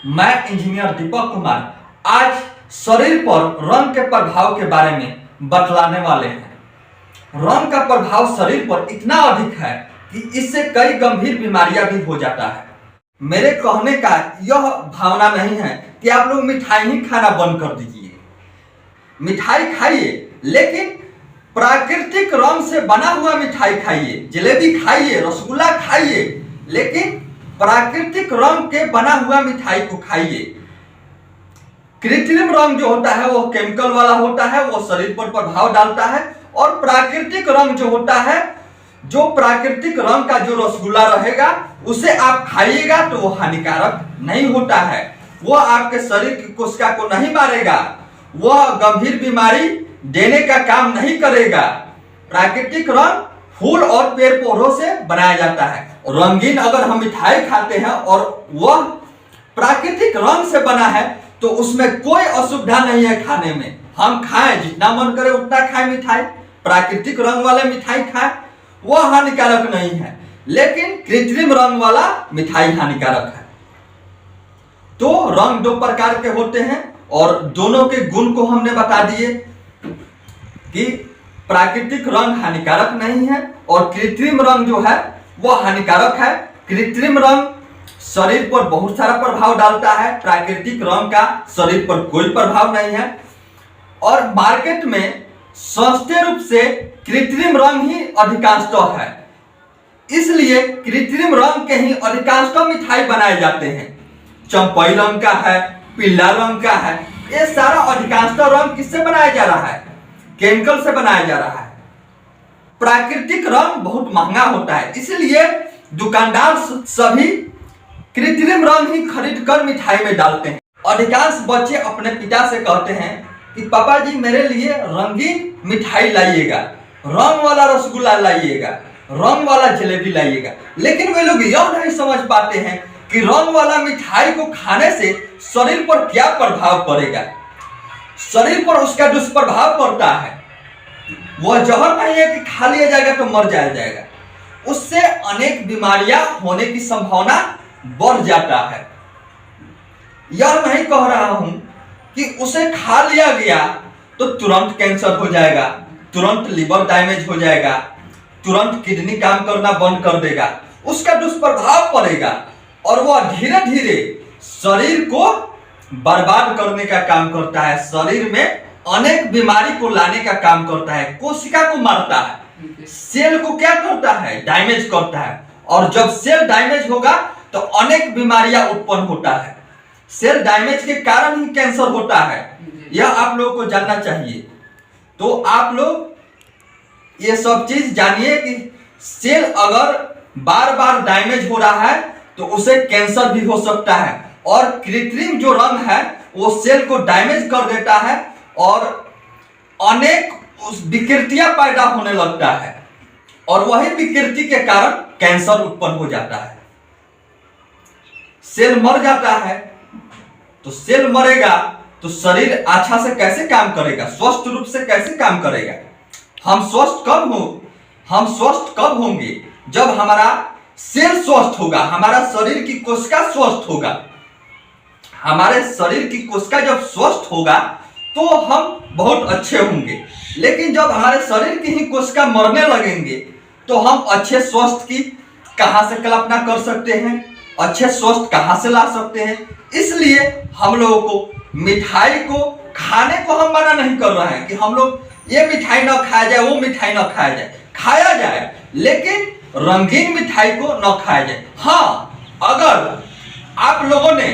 मैं इंजीनियर दीपक कुमार आज शरीर पर रंग के प्रभाव के बारे में बतलाने वाले हैं। रंग का प्रभाव शरीर पर इतना अधिक है कि इससे कई गंभीर बीमारियां भी हो जाता है। मेरे कहने का यह भावना नहीं है कि आप लोग मिठाई ही खाना बंद कर दीजिए। मिठाई खाइए, लेकिन प्राकृतिक रंग से बना हुआ मिठाई खाइए, जलेबी खाइए, रसगुल्ला खाइए, लेकिन प्राकृतिक रंग के बना हुआ मिठाई को खाइए। कृत्रिम रंग जो होता है वो केमिकल वाला होता है, वो शरीर पर प्रभाव डालता है। और प्राकृतिक रंग जो होता है, जो प्राकृतिक रंग का जो रसगुल्ला रहेगा उसे आप खाइएगा तो वो हानिकारक नहीं होता है। वो आपके शरीर की कोशिका को नहीं मारेगा, वह गंभीर बीमारी देने का काम नहीं करेगा। प्राकृतिक रंग फूल और पेड़ पौधों से बनाया जाता है। रंगीन अगर हम मिठाई खाते हैं और वह प्राकृतिक रंग से बना है तो उसमें कोई असुविधा नहीं है खाने में। हम खाएं, जितना मन करे उतना खाएं मिठाई, प्राकृतिक रंग वाले मिठाई खाएं, वह हानिकारक नहीं है। लेकिन कृत्रिम रंग वाला मिठाई हानिकारक है। तो रंग दो प्रकार के होते हैं और दोनों के गुण को हमने बता दिए कि प्राकृतिक रंग हानिकारक नहीं है और कृत्रिम रंग जो है वह हानिकारक है। कृत्रिम रंग शरीर पर बहुत सारा प्रभाव डालता है, प्राकृतिक रंग का शरीर पर कोई प्रभाव नहीं है। और मार्केट में सस्ते रूप से कृत्रिम रंग ही अधिकांशतः है, इसलिए कृत्रिम रंग के ही अधिकांशतः मिठाई बनाए जाते हैं। चंपई रंग का है, पीला रंग का है, ये सारा अधिकांशतः रंग किससे बनाया जा रहा है? केमिकल से बनाया जा रहा है। प्राकृतिक रंग बहुत महंगा होता है, इसलिए दुकानदार सभी कृत्रिम रंग ही खरीद कर मिठाई में डालते हैं। अधिकांश बच्चे अपने पिता से कहते हैं कि पापा जी मेरे लिए रंगीन मिठाई लाइएगा, रंग वाला रसगुल्ला लाइएगा, रंग वाला जलेबी लाइएगा। लेकिन वे लोग यह नहीं समझ पाते हैं कि रंग वाला मिठाई को खाने से शरीर पर क्या प्रभाव पड़ेगा। शरीर पर उसका दुष्प्रभाव पड़ता है। वह जहर नहीं है कि खा लिया जाएगा तो मर जाएगा, उससे अनेक बीमारियां होने की संभावना बढ़ जाता है। यह नहीं कह रहा हूं कि उसे खा लिया गया तो तुरंत कैंसर हो जाएगा, तुरंत लिवर डैमेज हो जाएगा, तुरंत किडनी काम करना बंद कर देगा। उसका दुष्प्रभाव पड़ेगा और वह धीरे धीरे शरीर को बर्बाद करने का काम करता है, शरीर में अनेक बीमारी को लाने का काम करता है, कोशिका को मारता है, सेल को क्या करता है? डैमेज करता है। और जब सेल डैमेज होगा तो अनेक बीमारियां उत्पन्न होता है। सेल डैमेज के कारण ही कैंसर होता है, यह आप लोगों को जानना चाहिए। तो आप लोग ये सब चीज जानिए कि सेल अगर बार बार डैमेज हो रहा है तो उसे कैंसर भी हो सकता है। और कृत्रिम जो रंग है वो सेल को डैमेज कर देता है और अनेक विकृतियां पैदा होने लगता है और वही विकृति के कारण कैंसर उत्पन्न हो जाता है। सेल मर जाता है तो सेल मरेगा तो शरीर अच्छा से कैसे काम करेगा, स्वस्थ रूप से कैसे काम करेगा? हम स्वस्थ कब होंगे? जब हमारा सेल स्वस्थ होगा, हमारा शरीर की कोशिका स्वस्थ होगा। हमारे शरीर की कोशिका जब स्वस्थ होगा तो हम बहुत अच्छे होंगे। लेकिन जब हमारे शरीर की ही कोशिका मरने लगेंगे तो हम अच्छे स्वस्थ की कहां से कल्पना कर सकते हैं, अच्छे स्वस्थ कहां से ला सकते हैं? इसलिए हम लोगों को मिठाई को खाने को हम मना नहीं कर रहे हैं कि हम लोग ये मिठाई ना खाया जाए, वो मिठाई ना खाया जाए। खाया जाए, लेकिन रंगीन मिठाई को न खाया जाए। हाँ, अगर आप लोगों ने